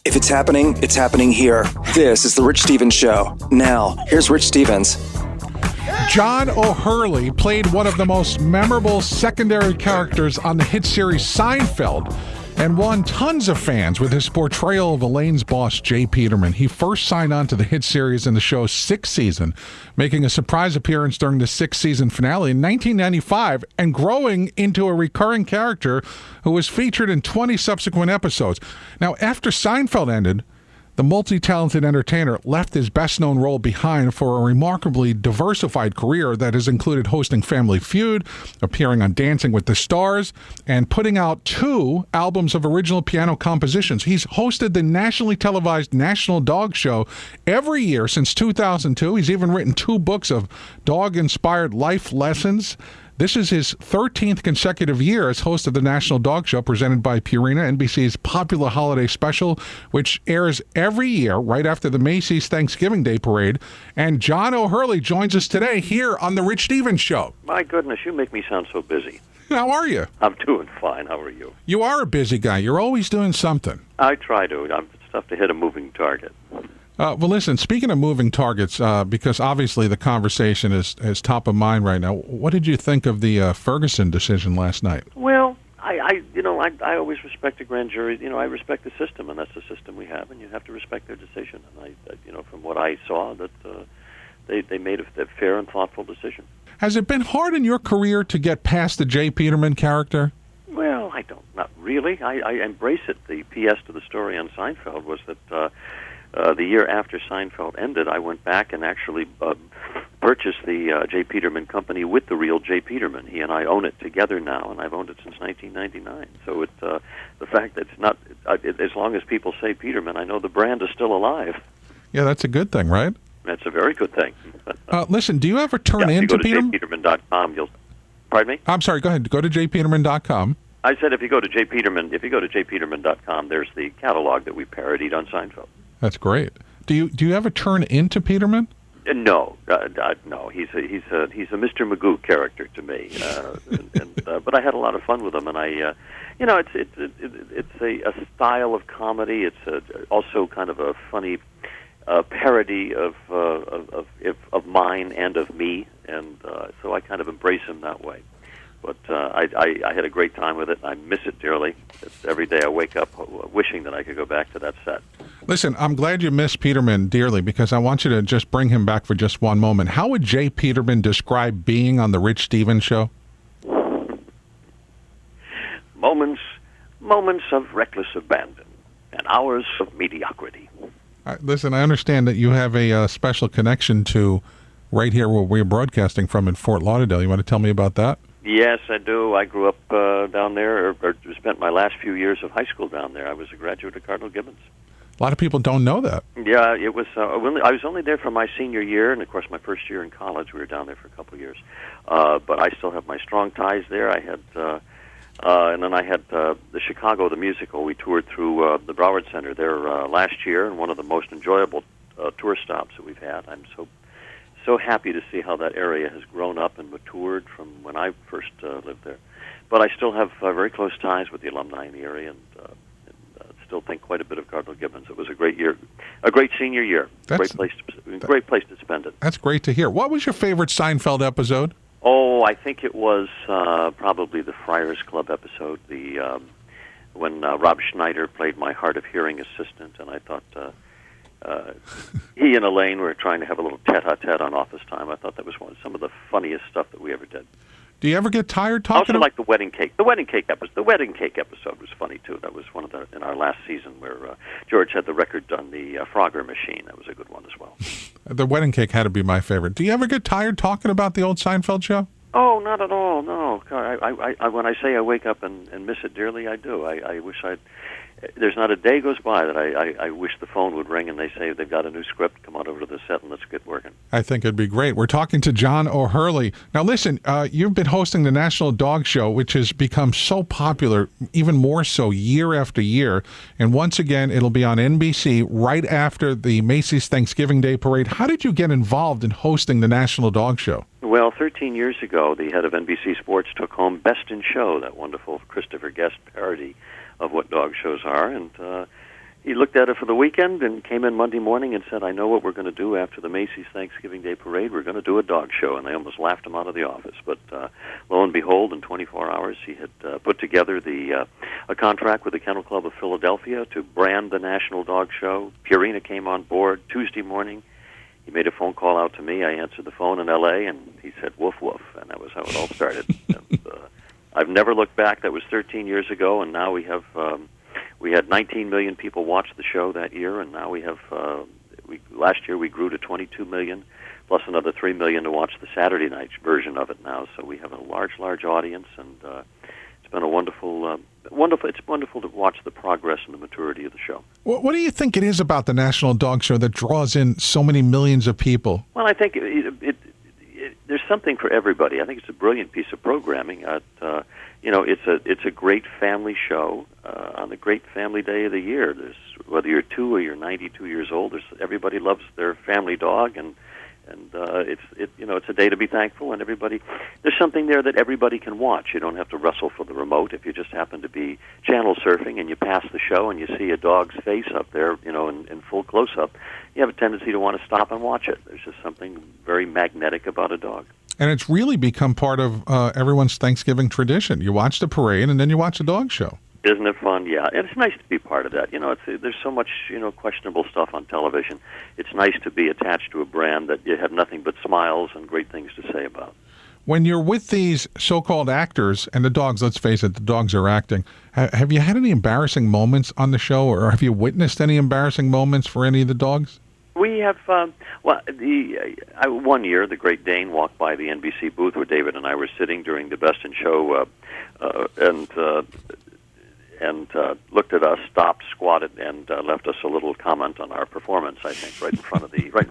If it's happening here. This is The Rich Stevens Show. Now, here's Rich Stevens. John O'Hurley played one of the most memorable secondary characters on the hit series Seinfeld and won tons of fans with his portrayal of Elaine's boss, J. Peterman. He first signed on to the hit series in the show's sixth season, making a surprise appearance during the sixth season finale in 1995 and growing into a recurring character who was featured in 20 subsequent episodes. Now, after Seinfeld ended, the multi-talented entertainer left his best-known role behind for a remarkably diversified career that has included hosting Family Feud, appearing on Dancing with the Stars, and putting out 2 albums of original piano compositions. He's hosted the nationally televised National Dog Show every year since 2002. He's even written 2 books of dog-inspired life lessons. This is his 13th consecutive year as host of the National Dog Show presented by Purina, NBC's popular holiday special, which airs every year right after the Macy's Thanksgiving Day Parade. And John O'Hurley joins us today here on The Rich Stevens Show. My goodness, you make me sound so busy. How are you? I'm doing fine. How are you? You are a busy guy. You're always doing something. I try to. It's tough to hit a moving target. Well, listen, speaking of moving targets, because obviously the conversation is top of mind right now, what did you think of the Ferguson decision last night? Well, I always respect a grand jury. I respect the system, and that's the system we have, and you have to respect their decision. And from what I saw, that they made a fair and thoughtful decision. Has it been hard in your career to get past the J. Peterman character? Well, not really. I embrace it. The PS to the story on Seinfeld was that the year after Seinfeld ended, I went back and actually purchased the J. Peterman company with the real J. Peterman. He and I own it together now, and I've owned it since 1999. So the fact that it's not, as long as people say Peterman, I know the brand is still alive. Yeah, that's a good thing, right? That's a very good thing. Listen, do you ever turn in to Peterman? If you go to jpeterman.com, pardon me? I'm sorry, go ahead. Go to jpeterman.com. I said if you go to jpeterman.com, there's the catalog that we parodied on Seinfeld. That's great. Do you ever turn into Peterman? No. He's a Mr. Magoo character to me, but I had a lot of fun with him, and it's a style of comedy. It's also kind of a funny parody of mine and of me, and so I kind of embrace him that way. But I had a great time with it, and I miss it dearly. Every day I wake up wishing that I could go back to that set. Listen, I'm glad you miss Peterman dearly, because I want you to just bring him back for just one moment. How would J. Peterman describe being on The Rich Stevens Show? Moments of reckless abandon and hours of mediocrity. Listen, I understand that you have a special connection to right here where we're broadcasting from in Fort Lauderdale. You want to tell me about that? Yes, I do. I grew up down there, or spent my last few years of high school down there. I was a graduate of Cardinal Gibbons. A lot of people don't know that. Yeah, it was. I was only there for my senior year, and of course my first year in college. We were down there for a couple of years, but I still have my strong ties there. I had, and then I had the Chicago the musical. We toured through the Broward Center there last year, and one of the most enjoyable tour stops that we've had. I'm so happy to see how that area has grown up and matured from when I first lived there. But I still have very close ties with the alumni in the area, and still think quite a bit of Cardinal Gibbons. It was a great year, a great senior year. Great place to spend it. That's great to hear. What was your favorite Seinfeld episode? Oh, I think it was probably the Friars Club episode, when Rob Schneider played my hard of hearing assistant, and I thought he and Elaine were trying to have a little tete-a-tete on office time. I thought that was some of the funniest stuff that we ever did. Do you ever get tired talking? I also like the wedding cake. The wedding cake episode was funny too. That was one of in our last season where George had the record on the Frogger machine. That was a good one as well. The wedding cake had to be my favorite. Do you ever get tired talking about the old Seinfeld show? Oh, not at all. No. I when I say I wake up and miss it dearly, I do. I wish I'd. There's not a day goes by that I wish the phone would ring and they say they've got a new script, come on over to the set and let's get working. I think it'd be great. We're talking to John O'Hurley. Now listen, you've been hosting the National Dog Show, which has become so popular, even more so year after year. And once again, it'll be on NBC right after the Macy's Thanksgiving Day Parade. How did you get involved in hosting the National Dog Show? Well, 13 years ago, the head of NBC Sports took home Best in Show, that wonderful Christopher Guest parody of what dog shows are, and he looked at it for the weekend and came in Monday morning and said, "I know what we're going to do after the Macy's Thanksgiving Day Parade. We're going to do a dog show." And they almost laughed him out of the office. But lo and behold, in 24 hours, he had put together a contract with the Kennel Club of Philadelphia to brand the National Dog Show. Purina came on board Tuesday morning. He made a phone call out to me. I answered the phone in L.A., and he said, "Woof, woof," and that was how it all started. And, I've never looked back. That was 13 years ago, and now we have we had 19 million people watch the show that year, and now we have last year we grew to 22 million, plus another 3 million to watch the Saturday night version of it now. So we have a large audience, and it's been a wonderful. It's wonderful to watch the progress and the maturity of the show. What do you think it is about the National Dog Show that draws in so many millions of people? Well, I think there's something for everybody. I think it's a brilliant piece of programming. It's a great family show on the great family day of the year. There's whether you're 2 or you're 92 years old. Everybody loves their family dog, and it's a day to be thankful. And there's something there that everybody can watch. You don't have to wrestle for the remote. If you just happen to be channel surfing and you pass the show and you see a dog's face up there, in full close up, you have a tendency to want to stop and watch it. There's just something very magnetic about a dog. And it's really become part of everyone's Thanksgiving tradition. You watch the parade and then you watch the dog show. Isn't it fun? Yeah, and it's nice to be part of that. There's so much questionable stuff on television. It's nice to be attached to a brand that you have nothing but smiles and great things to say about. When you're with these so-called actors and the dogs, let's face it, the dogs are acting. Have you had any embarrassing moments on the show, or have you witnessed any embarrassing moments for any of the dogs? We have. One year, the Great Dane walked by the NBC booth where David and I were sitting during the Best in Show, and looked at us, stopped, squatted, and left us a little comment on our performance. I think right in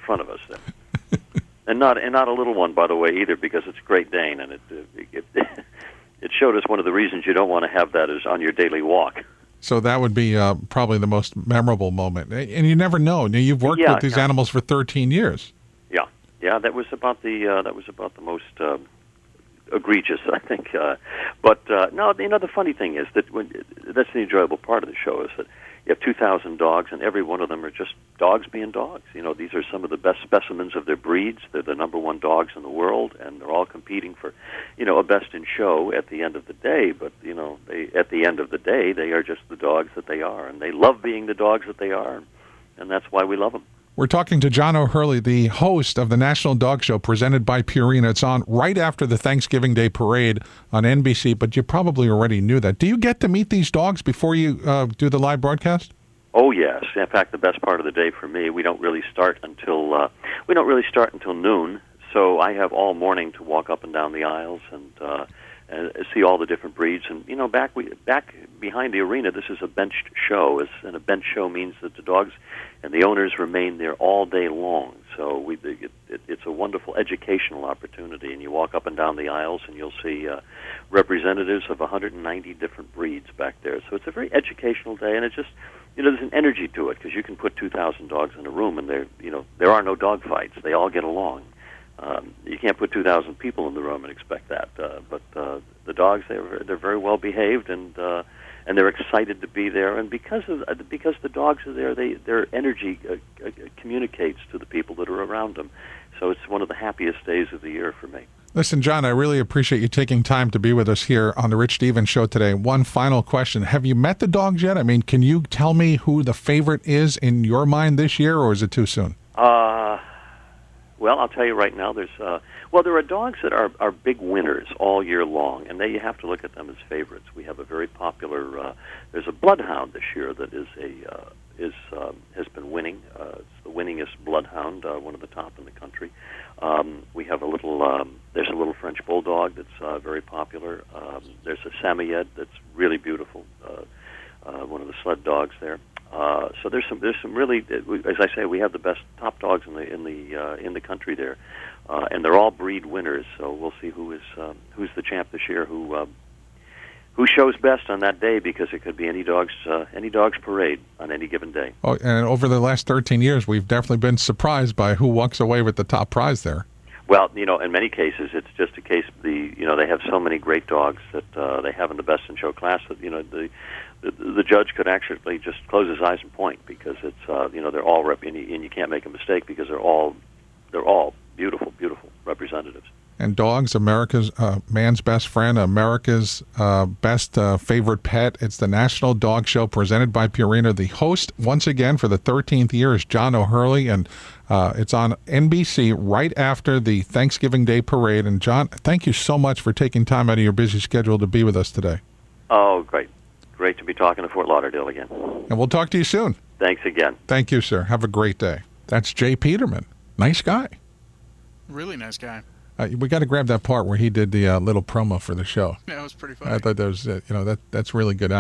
front of us there, and not a little one, by the way, either, because it's Great Dane, and it showed us one of the reasons you don't want to have that is on your daily walk. So that would be probably the most memorable moment, and you never know. Now, you've worked with these animals for 13 years. Yeah, that was about the most egregious, I think. But no, the funny thing is that that's the enjoyable part of the show is that you have 2,000 dogs, and every one of them are just dogs being dogs. These are some of the best specimens of their breeds. They're the number one dogs in the world, and they're all competing for, a Best in Show at the end of the day. But at the end of the day, they are just the dogs that they are, and they love being the dogs that they are, and that's why we love them. We're talking to John O'Hurley, the host of the National Dog Show presented by Purina. It's on right after the Thanksgiving Day Parade on NBC, but you probably already knew that. Do you get to meet these dogs before you do the live broadcast? Oh yes. In fact, the best part of the day for me, we don't really start until noon. So I have all morning to walk up and down the aisles and see all the different breeds. And back behind the arena, this is a benched show, and a bench show means that the dogs and the owners remain there all day long. So it's a wonderful educational opportunity. And you walk up and down the aisles, and you'll see representatives of 190 different breeds back there. So it's a very educational day, and it's just there's an energy to it because you can put 2,000 dogs in a room, and there are no dog fights. They all get along. You can't put 2,000 people in the room and expect that. But the dogs, they're very well behaved, and they're excited to be there. And because the dogs are there, their energy communicates to the people that are around them. So it's one of the happiest days of the year for me. Listen, John, I really appreciate you taking time to be with us here on the Rich Stevens Show today. One final question. Have you met the dogs yet? I mean, can you tell me who the favorite is in your mind this year, or is it too soon? Well, I'll tell you right now, there are dogs that are big winners all year long, and you have to look at them as favorites. We have a very popular, there's a bloodhound this year that has been winning. It's the winningest bloodhound, one of the top in the country. We have there's a little French bulldog that's very popular. There's a Samoyed that's really beautiful, one of the sled dogs there. So there's some really, as I say, we have the best top dogs in the country there, and they're all breed winners. So we'll see who's the champ this year, who shows best on that day, because it could be any dog's parade on any given day. Oh, and over the last 13 years, we've definitely been surprised by who walks away with the top prize there. Well, in many cases, it's just a case of they have so many great dogs that they have in the Best in Show class that the judge could actually just close his eyes and point, because it's they're all and you can't make a mistake, because they're all beautiful, beautiful representatives. And dogs, America's man's best friend, America's best favorite pet. It's the National Dog Show presented by Purina. The host, once again, for the 13th year is John O'Hurley, and it's on NBC right after the Thanksgiving Day Parade. And John, thank you so much for taking time out of your busy schedule to be with us today. Oh, great. Great to be talking to Fort Lauderdale again. And we'll talk to you soon. Thanks again. Thank you, sir. Have a great day. That's Jay Peterman. Nice guy. Really nice guy. We got to grab that part where he did the little promo for the show. Yeah, it was pretty funny. I thought that was, that's really good.